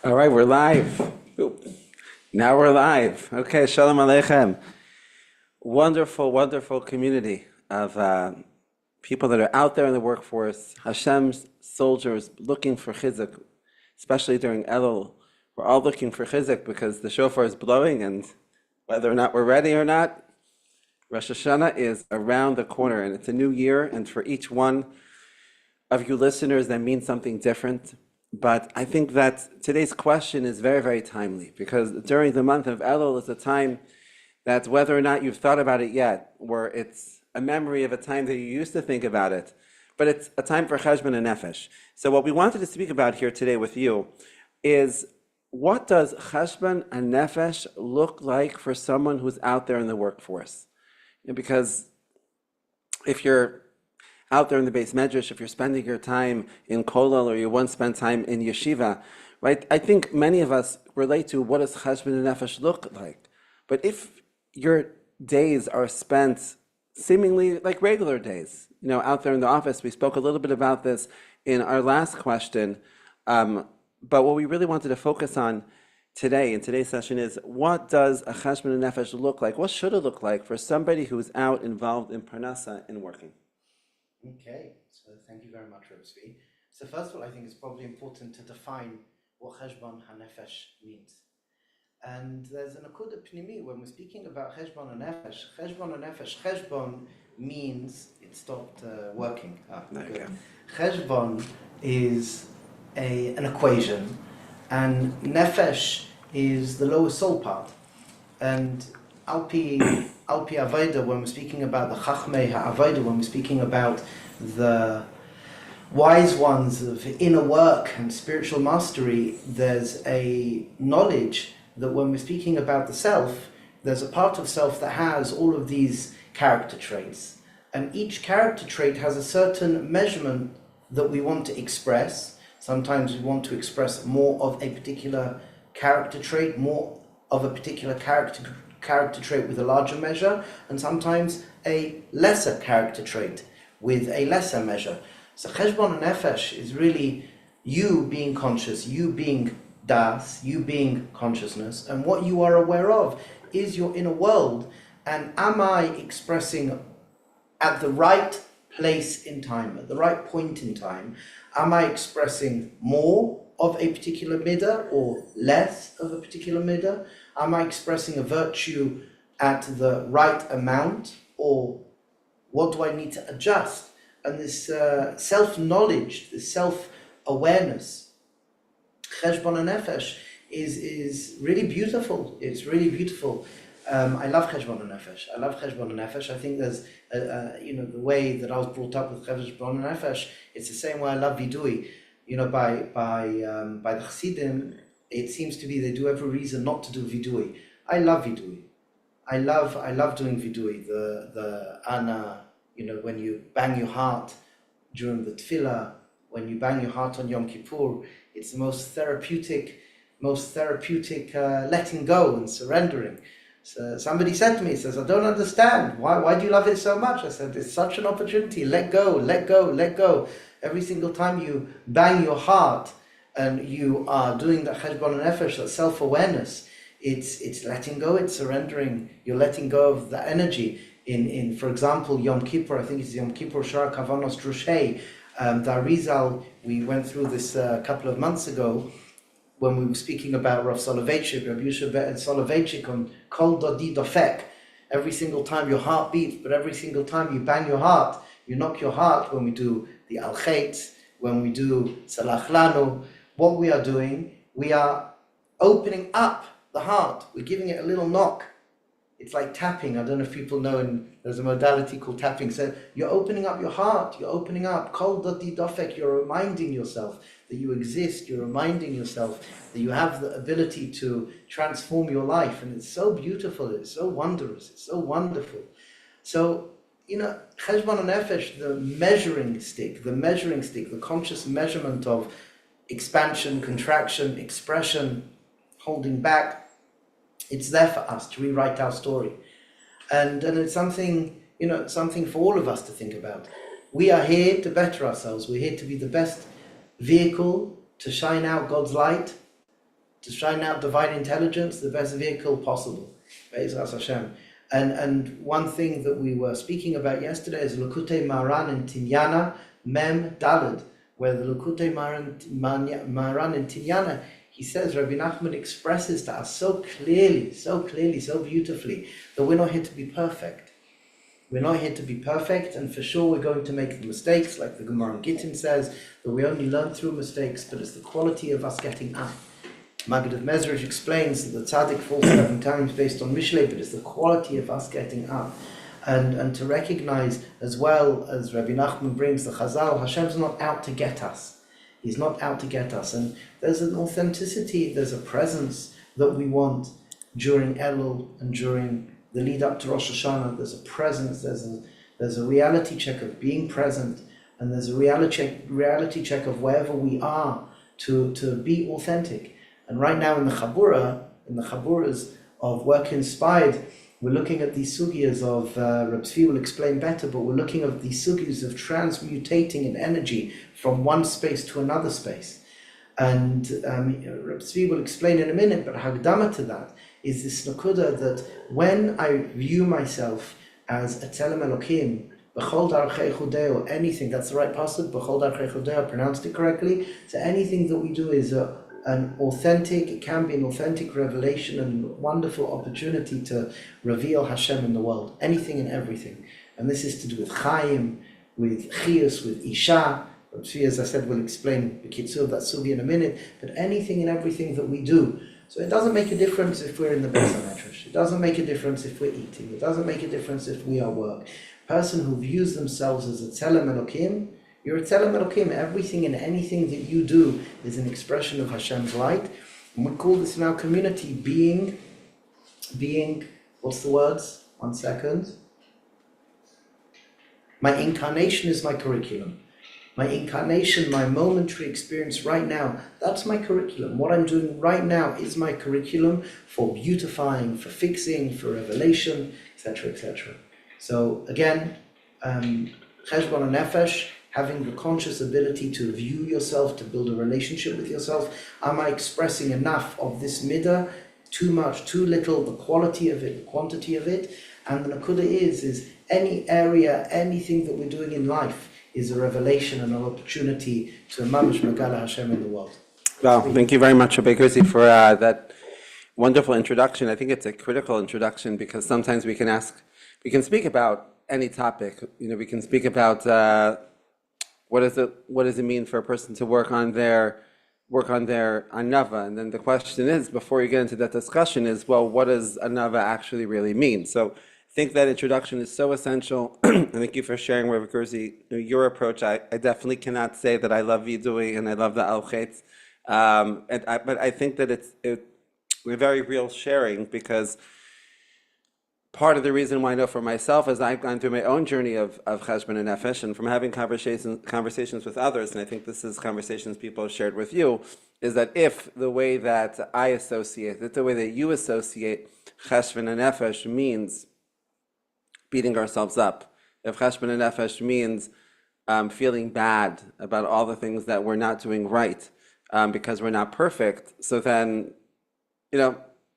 All right, we're live. Oop. Now we're live. Okay, Shalom Aleichem. Wonderful, wonderful community of people that are out there in the workforce, Hashem's soldiers looking for Chizuk, especially during Elul. We're all looking for Chizuk because the shofar is blowing, and whether or not we're ready or not, Rosh Hashanah is around the corner, and it's a new year, and for each one of you listeners, that means something different. But I think that today's question is very, very timely, because during the month of Elul is a time that whether or not you've thought about it yet, or it's a memory of a time that you used to think about it, but it's a time for Cheshbon Hanefesh. So what we wanted to speak about here today with you is, what does Cheshbon Hanefesh look like for someone who's out there in the workforce? Because if you're out there in the Beis Medrash, if you're spending your time in Kollel or you once spent time in yeshiva, right? I think many of us relate to what does Cheshbon Hanefesh look like. But if your days are spent seemingly like regular days, out there in the office, we spoke a little bit about this in our last question, but what we really wanted to focus on today, in today's session, is what does a Cheshbon Hanefesh look like? What should it look like for somebody who's out involved in Parnassa and working? Okay, so thank you very much, Rav Tzvi. So first of all, I think it's probably important to define what Cheshbon Hanefesh means. And there's an akud pnimi when we're speaking about Cheshbon Hanefesh. Cheshbon means it stopped working. Cheshbon is an equation, and Nefesh is the lower soul part. And Alpi Avodah, when we're speaking about the Chachmei HaAvodah, when we're speaking about the wise ones of inner work and spiritual mastery, there's a knowledge that when we're speaking about the self, there's a part of self that has all of these character traits. And each character trait has a certain measurement that we want to express. Sometimes we want to express more of a particular character trait, more of a particular character trait with a larger measure, and sometimes a lesser character trait with a lesser measure. So Cheshbon Hanefesh is really you being conscious, you being das, you being consciousness, and what you are aware of is your inner world. And am I expressing at the right place in time, at the right point in time? Am I expressing more of a particular midah or less of a particular midah? Am I expressing a virtue at the right amount, or what do I need to adjust? And this self-knowledge, this self-awareness, Cheshbon Hanefesh is really beautiful. It's really beautiful. I love Cheshbon Hanefesh. I think there's, the way that I was brought up with Cheshbon Hanefesh, it's the same way I love Vidui. By the Chassidim, it seems to be they do every reason not to do vidui. I love vidui. I love doing vidui. The ana, when you bang your heart during the tefillah, when you bang your heart on Yom Kippur, it's the most therapeutic letting go and surrendering. So somebody said to me, says, I don't understand. Why do you love it so much? I said, it's such an opportunity. Let go, let go, let go. Every single time you bang your heart and you are doing that Cheshbon Hanefesh, that self-awareness, it's letting go, it's surrendering. You're letting go of the energy. In for example, Yom Kippur, I think it's Yom Kippur Shara Kavanos Drushei. The Arizal, we went through this a couple of months ago when we were speaking about Rav Soloveitchik, Rav Yusha Soloveitchik on Kol Dodi Dofek. Every single time your heart beats, but every single time you bang your heart, you knock your heart. When we do the Al Chet, when we do Salach Lanu, what we are doing, we are opening up the heart. We're giving it a little knock. It's like tapping. I don't know if people know, and there's a modality called tapping. So you're opening up your heart. You're opening up. Kol Dodi Dofek. You're reminding yourself that you exist. You're reminding yourself that you have the ability to transform your life. And it's so beautiful. It's so wondrous. It's so wonderful. So, Cheshbon Hanefesh, the measuring stick, the conscious measurement of expansion, contraction, expression, holding back, it's there for us to rewrite our story. And it's something, something for all of us to think about. We are here to better ourselves. We're here to be the best vehicle to shine out God's light to shine out divine intelligence, the best vehicle possible. Be'ezras Hashem. And one thing that we were speaking about yesterday is Likutei Maran and Tinyana Mem Daled, where the Likutei Maran and Tinyana, he says, Rabbi Nachman expresses to us so clearly, so beautifully, that we're not here to be perfect. We're not here to be perfect, and for sure we're going to make mistakes, like the Gemara in Gittin says, that we only learn through mistakes, but it's the quality of us getting up. Maggid of Mesora explains that the tzaddik falls 7 times based on Mishlei, but it's the quality of us getting up. And to recognize, as well as Rabbi Nachman brings the Chazal, Hashem's not out to get us. He's not out to get us. And there's an authenticity, there's a presence that we want during Elul and during the lead up to Rosh Hashanah. There's a presence, there's a reality check of being present, and there's a reality check of wherever we are to be authentic. And right now in the Chaburas of Work Inspired, we're looking at these sugyas of, Rav Tzvi will explain better, but we're looking at these sugyas of transmutating an energy from one space to another space. And Rav Tzvi will explain in a minute, but Hagdama to that is this nakuda that when I view myself as a Tzelem Elokim, B'chol darchei chudeo, anything, that's the right pasuk, B'chol darchei chudeo, I pronounced it correctly, so anything that we do is an authentic, it can be an authentic revelation and wonderful opportunity to reveal Hashem in the world. Anything and everything. And this is to do with Chaim, with Chiyus, with Isha. Tzvi, as I said, will explain the Kitzur, that sugi in a minute. But anything and everything that we do. So it doesn't make a difference if we're in the Beis HaMedrash. It doesn't make a difference if we're eating. It doesn't make a difference if we are work. A person who views themselves as a Tzelem Elokim, you're a Tzelem Elokim. Everything and anything that you do is an expression of Hashem's light. And we call this in our community being, what's the words? 1 second. My incarnation is my curriculum. My incarnation, my momentary experience right now, that's my curriculum. What I'm doing right now is my curriculum for beautifying, for fixing, for revelation, etc., etc. So again, Cheshbon Hanefesh, having the conscious ability to view yourself, to build a relationship with yourself. Am I expressing enough of this midah? Too much, too little, the quality of it, the quantity of it. And the nakuda is any area, anything that we're doing in life is a revelation and an opportunity to mamish Megala Hashem in the world. Well, thank you very much, Rav Gerzi, for that wonderful introduction. I think it's a critical introduction because sometimes we can speak about any topic. We can speak about what does it mean for a person to work on their anava, and then the question is, before you get into that discussion, is, well, what does anava actually really mean? So I think that introduction is so essential. And thank you for sharing, Rav Gerzi, your approach. I definitely cannot say that I love vidui and I love the al-chetz, but I think that it's a very real sharing, because part of the reason why I know for myself is I've gone through my own journey of Cheshbon Hanefesh, and from having conversations with others, and I think this is conversations people have shared with you, is that if the way that I associate, that the way that you associate Cheshbon Hanefesh means beating ourselves up, if Cheshbon Hanefesh means feeling bad about all the things that we're not doing right because we're not perfect, so then,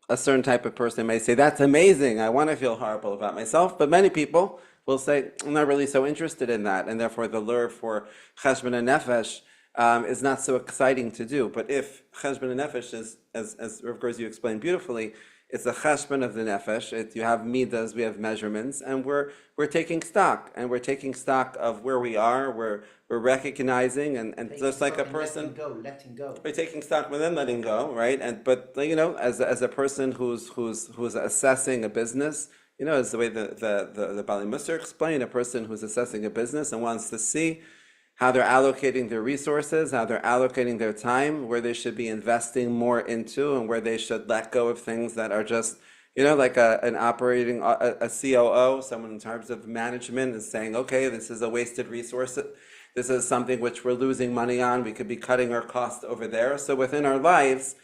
a certain type of person may say, that's amazing, I want to feel horrible about myself. But many people will say, I'm not really so interested in that, and therefore the lure for Cheshbon Hanefesh is not so exciting to do. But if Cheshbon Hanefesh is, as Rav Gerzi explained beautifully, it's a cheshbon of the nefesh. You have midas, we have measurements, and we're taking stock, and we're taking stock of where we are. We're recognizing, and just like a person, letting go. We're taking stock, but then letting go, right? But as a person who's assessing a business, as the way the Baalei Mussar explained, a person who's assessing a business and wants to see how they're allocating their resources, how they're allocating their time, where they should be investing more into, and where they should let go of things that are just, like an operating, a COO, someone in terms of management is saying, okay, this is a wasted resource. This is something which we're losing money on. We could be cutting our cost over there. So within our lives,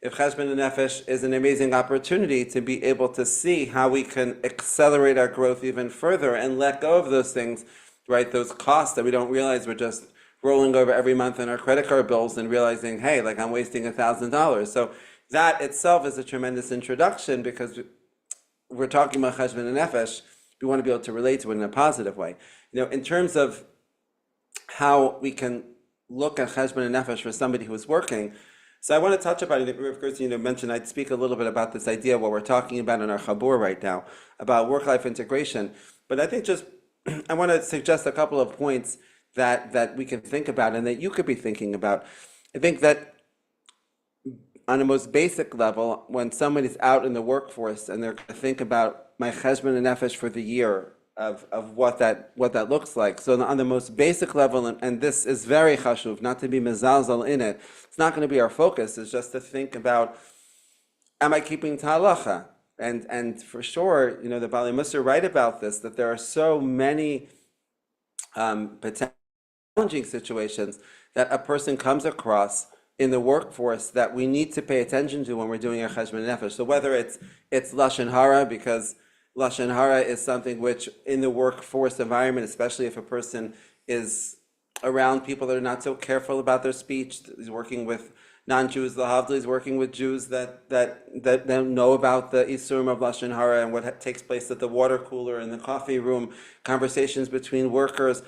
if Cheshbon Hanefesh is an amazing opportunity to be able to see how we can accelerate our growth even further and let go of those things, right? Those costs that we don't realize we're just rolling over every month in our credit card bills and realizing, hey, I'm wasting $1,000. So that itself is a tremendous introduction because we're talking about Cheshbon Hanefesh. We want to be able to relate to it in a positive way. In terms of how we can look at Cheshbon Hanefesh for somebody who is working. So I want to touch about it. Rav Gerzi mentioned I'd speak a little bit about this idea, what we're talking about in our Chabur right now, about work-life integration. But I think just I want to suggest a couple of points that we can think about and that you could be thinking about. I think that on the most basic level, when somebody's out in the workforce and they're going to think about my Cheshbon Hanefesh for the year of what that looks like. So on the most basic level, and this is very chashuv, not to be mezalzel in it, it's not going to be our focus, it's just to think about, am I keeping to halacha? And for sure, the Baalei Mussar write about this, that there are so many potential challenging situations that a person comes across in the workforce that we need to pay attention to when we're doing our Cheshbon Hanefesh. So whether it's lashon hara, because lashon hara is something which in the workforce environment, especially if a person is around people that are not so careful about their speech, he's working with non-Jews, lahavdil, he's working with Jews that don't know about the isurim of lashon hara and what takes place at the water cooler, in the coffee room, conversations between workers.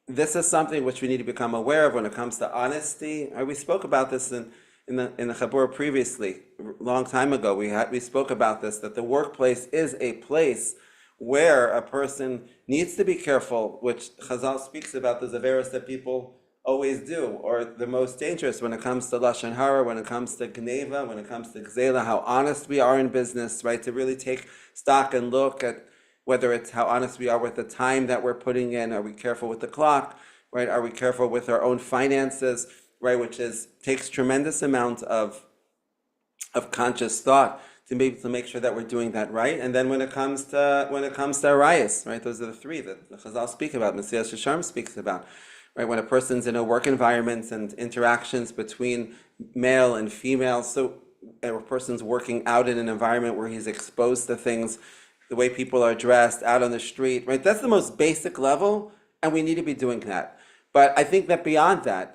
This is something which we need to become aware of when it comes to honesty. We spoke about this in the Chabur previously, a long time ago. We spoke about this, that the workplace is a place where a person needs to be careful, which Chazal speaks about the averos that people always do, or the most dangerous when it comes to lashon hara, when it comes to gneva, when it comes to gzela, how honest we are in business, right? To really take stock and look at whether it's how honest we are with the time that we're putting in, are we careful with the clock, right? Are we careful with our own finances, right? Which takes tremendous amount of conscious thought to be able to make sure that we're doing that right. And then when it comes to arayos, right? Those are the three that the Chazal speak about, Mesora Shesharm speaks about, right? When a person's in a work environment and interactions between male and female, so a person's working out in an environment where he's exposed to things, the way people are dressed out on the street, right? That's the most basic level, and we need to be doing that. But I think that beyond that,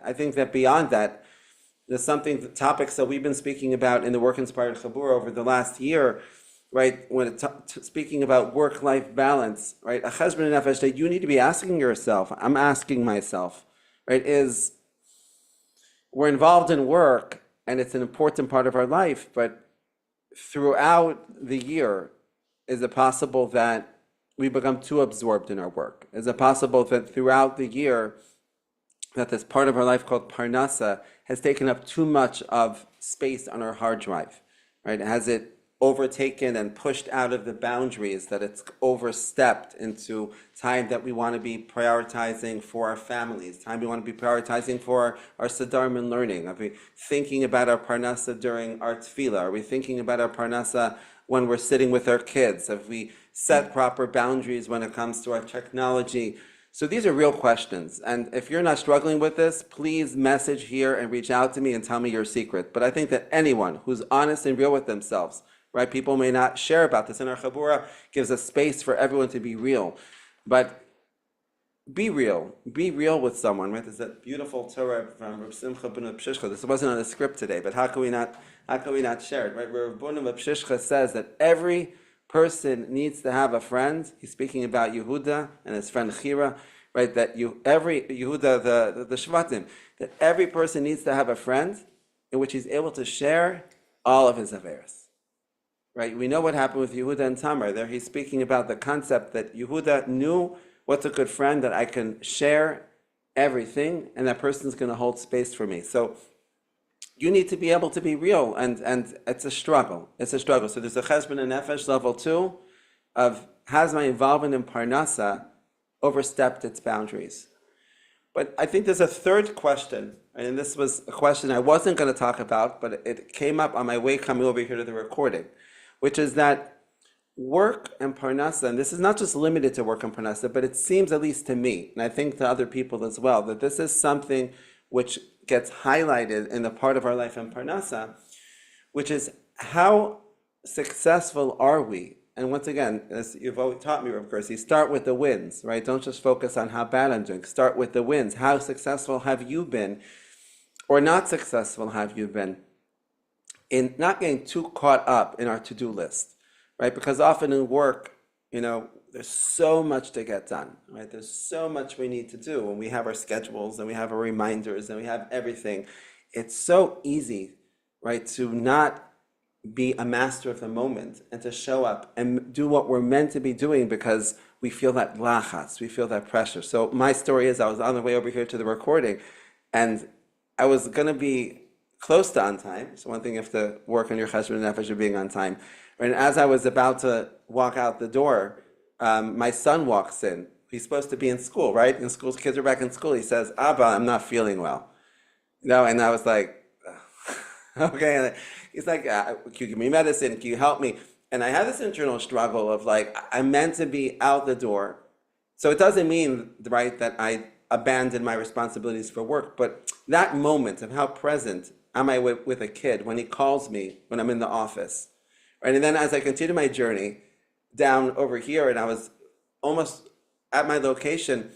there's topics that we've been speaking about in the Work Inspired Chabur over the last year, right? When speaking about work-life balance, right? A Cheshbon Hanefesh that you need to be asking yourself, I'm asking myself, right? Is we're involved in work, and it's an important part of our life, but throughout the year, is it possible that we become too absorbed in our work? Is it possible that throughout the year, that this part of our life called Parnassa has taken up too much of space on our hard drive, right? Has it overtaken and pushed out of the boundaries, that it's overstepped into time that we want to be prioritizing for our families, time we want to be prioritizing for our Sadarim and learning? Are we thinking about our Parnassa during our Tefillah? Are we thinking about our Parnassa when we're sitting with our kids? Have we set proper boundaries when it comes to our technology? So these are real questions. And if you're not struggling with this, please message here and reach out to me and tell me your secret. But I think that anyone who's honest and real with themselves, right? People may not share about this. And our Chabura gives a space for everyone to be real. But be real with someone, right? There's that beautiful Torah from Rav Simcha ben Rav Shishcha. This wasn't on the script today, but how can we not share it, right? Rav ben Rav Shishcha says that every person needs to have a friend. He's speaking about Yehuda and his friend Chira, right? That every Yehuda, the Shvatim, that every person needs to have a friend in which he's able to share all of his averos. Right? We know what happened with Yehuda and Tamar. There he's speaking about the concept that Yehuda knew what's a good friend, that I can share everything, and that person's going to hold space for me. So you need to be able to be real, and it's a struggle. It's a struggle. So there's a Cheshbon Hanefesh level 2 of, has my involvement in Parnassa overstepped its boundaries? But I think there's a third question, and this was a question I wasn't going to talk about, but it came up on my way coming over here to the recording, which is that work and Parnassa, and this is not just limited to work and Parnassa, but it seems, at least to me, and I think to other people as well, that this is something which gets highlighted in the part of our life in Parnassa, which is how successful are we? And once again, as you've always taught me, Rav Gerzi, start with the wins, right? Don't just focus on how bad I'm doing. Start with the wins. How successful have you been, or not successful have you been? in not getting too caught up in our to-do list, right? Because often in work, there's so much to get done, right? There's so much we need to do, and we have our schedules, and we have our reminders, and we have everything. It's so easy, right, to not be a master of the moment and to show up and do what we're meant to be doing because we feel that lachas, we feel that pressure. So my story is I was on the way over here to the recording, and I was going to be close to on time. So one thing you have to work on your cheshbon nefesh of being on time. And as I was about to walk out the door, my son walks in. He's supposed to be in school, right? In school, kids are back in school. He says, Abba, I'm not feeling well. And I was like, okay. And he's like, can you give me medicine? Can you help me? And I had this internal struggle of like, I'm meant to be out the door. So it doesn't mean, right, that I abandon my responsibilities for work, but that moment of how present am I with a kid when he calls me when I'm in the office, right? And then as I continue my journey down over here, and I was almost at my location,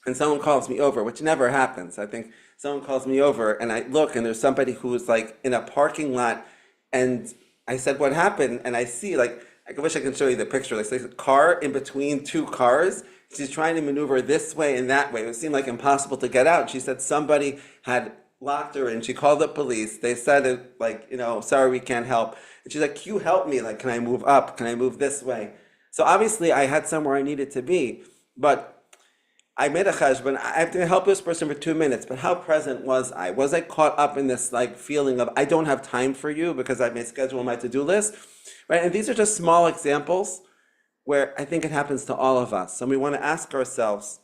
and someone calls me over, which never happens. I think someone calls me over, and I look, and there's somebody who's like in a parking lot, and I said, what happened? And I see, like, I wish I could show you the picture, like a car in between two cars. She's trying to maneuver this way and that way. It seemed like impossible to get out. She said somebody had locked her in. She called the police. They said, like, sorry, we can't help. And she's like, can you help me? Like, can I move up? Can I move this way? So obviously I had somewhere I needed to be, but I made a cheshbon. I have to help this person for 2 minutes, but how present was I? Was I caught up in this like feeling of I don't have time for you because I may schedule my to-do list, right? And these are just small examples where I think it happens to all of us. And we want to ask ourselves,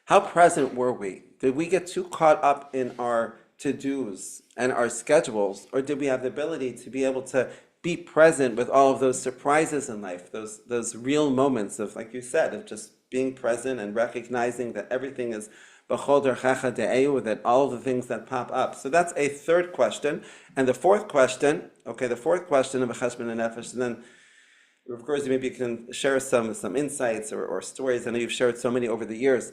how present were we? Did we get too caught up in our to-dos and our schedules, or did we have the ability to be able to be present with all of those surprises in life, those real moments of, like you said, of just being present and recognizing that everything is b'chol derchecha de'eu, that all of the things that pop up. So that's a third question. And the fourth question of a cheshbon nefesh, and then Rav Gerzi, maybe you can share some insights or stories. I know you've shared so many over the years.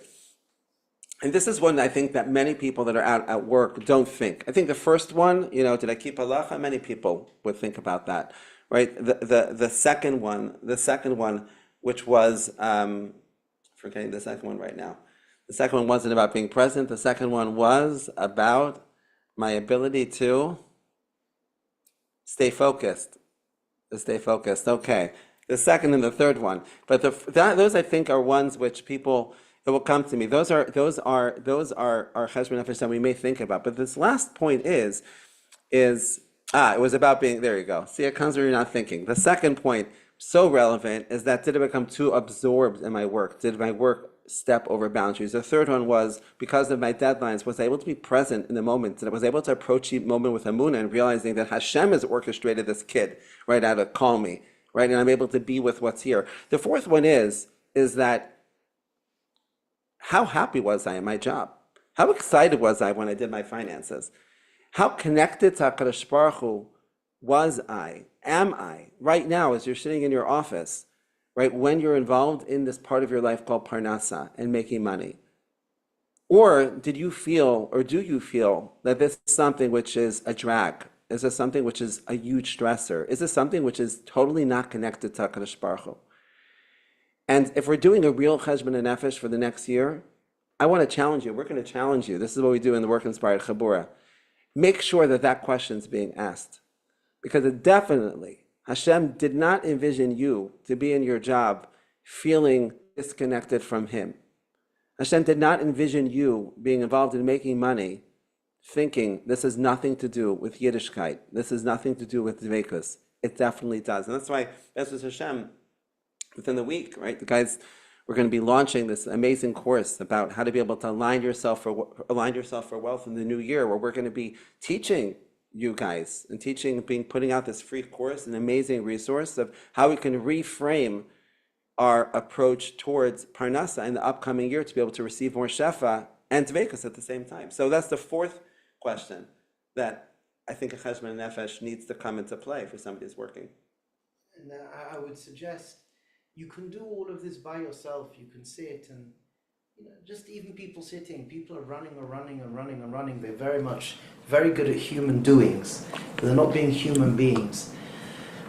And this is one I think that many people that are out at work don't think. I think the first one, did I keep halacha? Many people would think about that, right? The second one, which was, forgetting the second one right now. The second one wasn't about being present. The second one was about my ability to stay focused. Okay. The second and the third one, but those I think are ones which people, it will come to me. Those are our cheshbon nefesh that we may think about. But this last point is it was about being, there you go. See, it comes where you're not thinking. The second point, so relevant, is that did I become too absorbed in my work? Did my work step over boundaries? The third one was, because of my deadlines, was I able to be present in the moment? That I was able to approach each moment with emunah and realizing that Hashem has orchestrated this kid right out to call me, right? And I'm able to be with what's here. The fourth one is that how happy was I in my job? How excited was I when I did my finances? How connected to HaKadosh Baruch Hu am I, right now as you're sitting in your office, right, when you're involved in this part of your life called Parnassa and making money? Or do you feel that this is something which is a drag? Is this something which is a huge stressor? Is this something which is totally not connected to HaKadosh Baruch Hu? And if we're doing a real cheshbon nefesh for the next year, I want to challenge you. We're going to challenge you. This is what we do in the Work Inspired Chabura. Make sure that question is being asked. Because it definitely, Hashem did not envision you to be in your job feeling disconnected from Him. Hashem did not envision you being involved in making money thinking this has nothing to do with Yiddishkeit. This has nothing to do with Dveikus. It definitely does. And that's why, that's what Hashem, within the week, right? The guys, we're going to be launching this amazing course about how to be able to align yourself for wealth in the new year, where we're going to be teaching you guys and putting out this free course, an amazing resource of how we can reframe our approach towards Parnassa in the upcoming year to be able to receive more shefa and dveikus at the same time. So that's the fourth question that I think a cheshbon nefesh needs to come into play for somebody who's working. And I would suggest you can do all of this by yourself. You can sit and just even people sitting, people are running. They're very good at human doings, but they're not being human beings.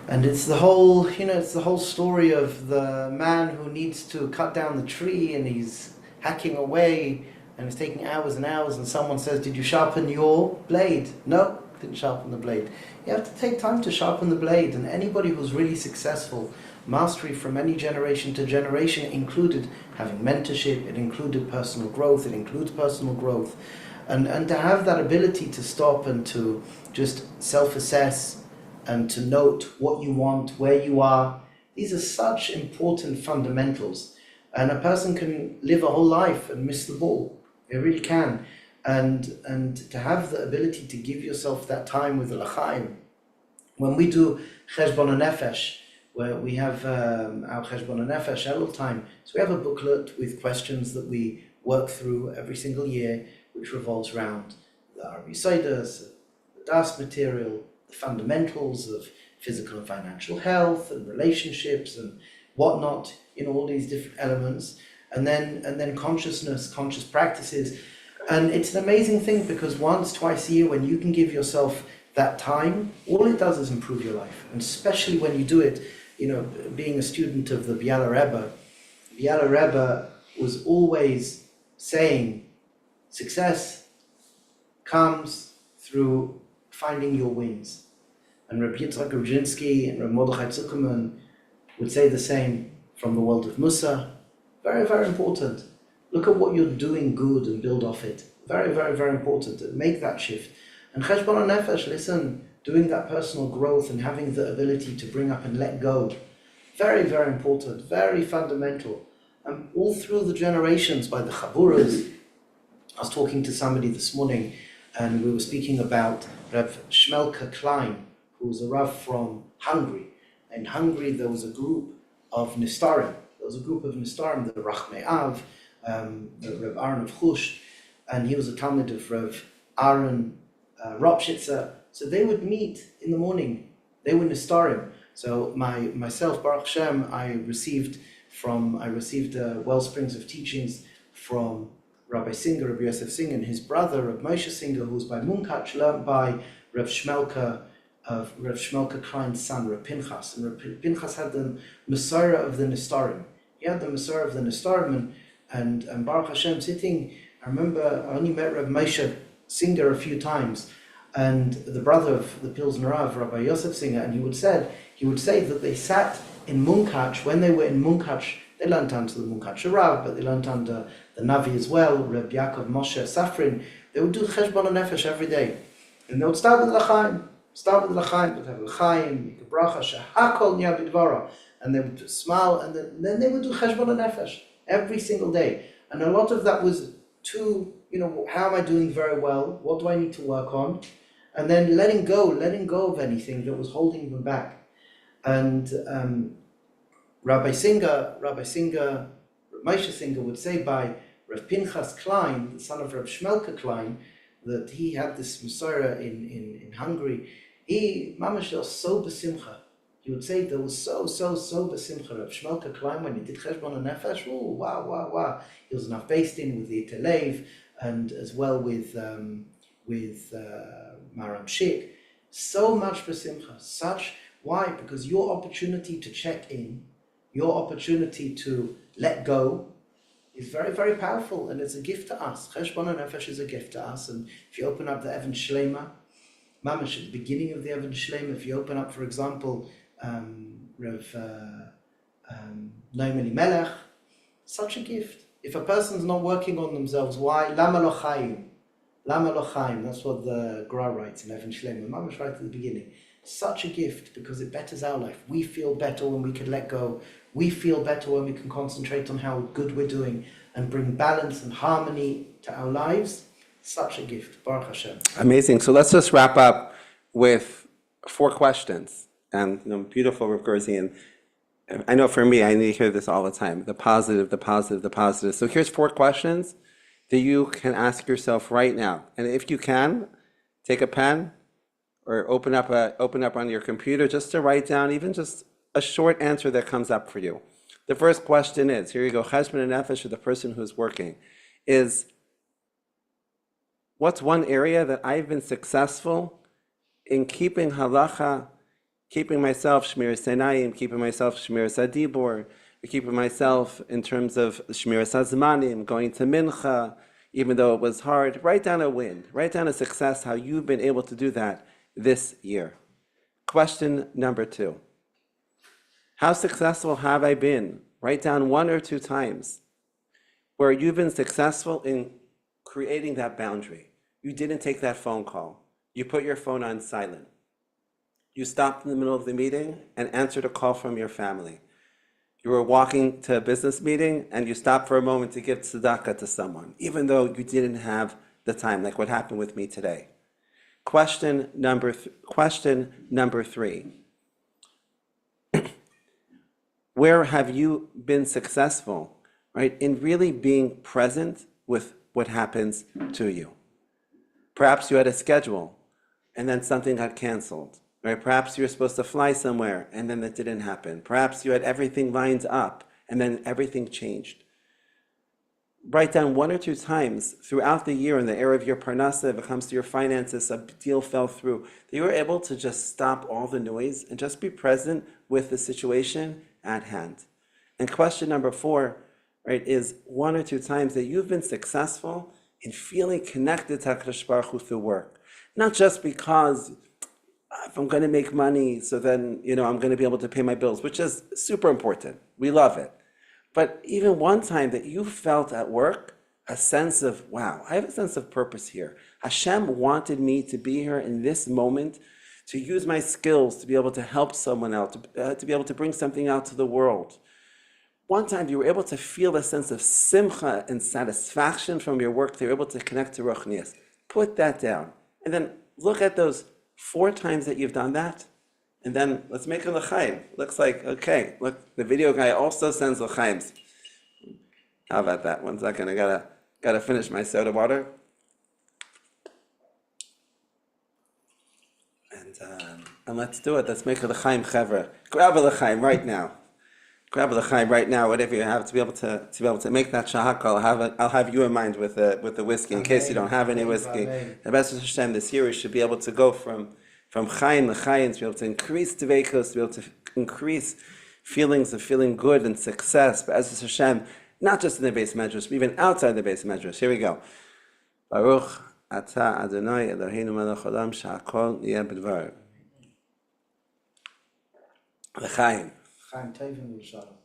And it's the whole, it's the whole story of the man who needs to cut down the tree and he's hacking away and it's taking hours and hours, and someone says, "Did you sharpen your blade?" No, didn't sharpen the blade. You have to take time to sharpen the blade, and anybody who's really successful, mastery from any generation to generation included having mentorship, it included personal growth, it includes personal growth. And to have that ability to stop and to just self-assess and to note what you want, where you are, these are such important fundamentals. And a person can live a whole life and miss the ball. They really can. And to have the ability to give yourself that time with the l'chaim. When we do Cheshbon Hanefesh, where we have our Cheshbon Hanefesh Elul time, so we have a booklet with questions that we work through every single year, which revolves around the Yesodus, the Das material, the fundamentals of physical and financial health and relationships and whatnot, all these different elements, and then consciousness, conscious practices. And it's an amazing thing because once, twice a year, when you can give yourself that time, all it does is improve your life. And especially when you do it, being a student of the Baalei Rebbe was always saying, success comes through finding your wins. And Rav Gerzi and Rav Mordechai Zuckerman would say the same from the world of Mussar. Very, very important. Look at what you're doing good and build off it. Very, very, very important to make that shift. And Cheshbon Hanefesh, listen, doing that personal growth and having the ability to bring up and let go. Very, very important, very fundamental. All through the generations by the Chaburas. I was talking to somebody this morning and we were speaking about Rav Shmelka Klein, who was a Rav from Hungary. In Hungary there was a group of Nistarim. There was a group of Nistarim, the Rachmei Av, the Rav Aaron of Chush, and he was a Talmud of Rav Aaron Ropshitzer. So they would meet in the morning. They were Nistarim. So myself, Baruch Hashem, I received wellsprings of teachings from Rabbi Singer, Rabbi Yosef Singer, and his brother, Rav Moshe Singer, who was by Munkach, learned by Rav Shmelka Klein's son, Rav Pinchas. And Rav Pinchas had the Mesora of the Nistarim. He had the Mesora of the Nistarim, and Baruch Hashem sitting. I remember I only met Rav Moshe Singer a few times, and the brother of the Pilzno Rav, Rabbi Yosef Singer, and he would say that they sat in Munkach. When they were in Munkach, they learned under the Munkach Rav, but they learned under the Navi as well, Reb Yaakov Moshe Safrin. They would do Cheshbon Hanefesh every day, and they would start with l'chaim. They'd have l'chaim, bracha, shehakol niyah b'dvara, and they would smile, and then they would do Cheshbon Hanefesh every single day. And a lot of that was how am I doing very well? What do I need to work on? And then letting go of anything that was holding them back. And Rabbi Moshe Singer would say by Rav Pinchas Klein, the son of Rav Shmelka Klein, that he had this Mesora in Hungary. He, mamash, was so besimcha. He would say there was so besimcha. Rav Shmelka Klein, when he did Cheshbon Hanefesh, wow. He was enough based in with the Italev and as well with Maram Shik. So much besimcha. Why? Because your opportunity to check in, your opportunity to let go is very, very powerful, and it's a gift to us. Cheshbon Hanefesh is a gift to us, and if you open up the Even Shlema, mamash, at the beginning of the Even Shlema, if you open up, for example, Rav Noam Elimelech, such a gift. If a person's not working on themselves, why? Lama lo chaim. That's what the Gra writes in Even Shlema, mamash, right at the beginning. Such a gift because it betters our life. We feel better when we can let go. We feel better when we can concentrate on how good we're doing and bring balance and harmony to our lives. Such a gift. Baruch Hashem. Amazing. So let's just wrap up with 4 questions. And beautiful, Rav Gerzi. And I know for me, I need to hear this all the time. The positive. So here's 4 questions that you can ask yourself right now. And if you can, take a pen or open up on your computer just to write down even just a short answer that comes up for you. The first question is, here you go, Cheshbon Hanefesh for the person who's working, is what's one area that I've been successful in keeping halacha, keeping myself Shmiras Einayim, keeping myself Shmiras Hadibur, keeping myself in terms of Shmiras Hazmanim, going to Mincha, even though it was hard. Write down a win, write down a success, how you've been able to do that this year. Question number 2. How successful have I been? Write down 1 or 2 times where you've been successful in creating that boundary. You didn't take that phone call. You put your phone on silent. You stopped in the middle of the meeting and answered a call from your family. You were walking to a business meeting and you stopped for a moment to give tzedakah to someone, even though you didn't have the time, like what happened with me today. Question number 3. Where have you been successful, right, in really being present with what happens to you? Perhaps you had a schedule and then something got canceled. Right? Perhaps you were supposed to fly somewhere and then that didn't happen. Perhaps you had everything lined up and then everything changed. Write down 1 or 2 times throughout the year in the area of your Parnassa, if it comes to your finances, a deal fell through, that you were able to just stop all the noise and just be present with the situation at hand. And question number 4, right, is 1 or 2 times that you've been successful in feeling connected to HaKadosh Baruch Hu through work. Not just because if I'm going to make money, so then, I'm going to be able to pay my bills, which is super important. We love it. But even one time that you felt at work a sense of, wow, I have a sense of purpose here. Hashem wanted me to be here in this moment, to use my skills to be able to help someone else, to be able to bring something out to the world. One time you were able to feel a sense of simcha and satisfaction from your work. They were able to connect to Ruchnias. Put that down. And then look at those 4 times that you've done that, and then let's make a l'chaim. Looks like, okay, look, the video guy also sends l'chaims. How about that? 1 second, I gotta finish my soda water. And let's do it. Let's make a l'chaim, chevra. Grab a l'chaim right now. Grab a l'chaim right now. Whatever you have to be able to make that shahakal. I'll have you in mind with the whiskey in case you don't have any whiskey. The best of Hashem this year we should be able to go from chaim to chaim, to be able to increase teveikos, to be able to increase feelings of feeling good and success. But as Hashem, not just in the base medrash, but even outside the base medrash. Here we go. Baruch atah Adonai Eloheinu melech haolam shehakol niyeh b'dvarav. L'chaim. Chaim Tovim V'Shalom.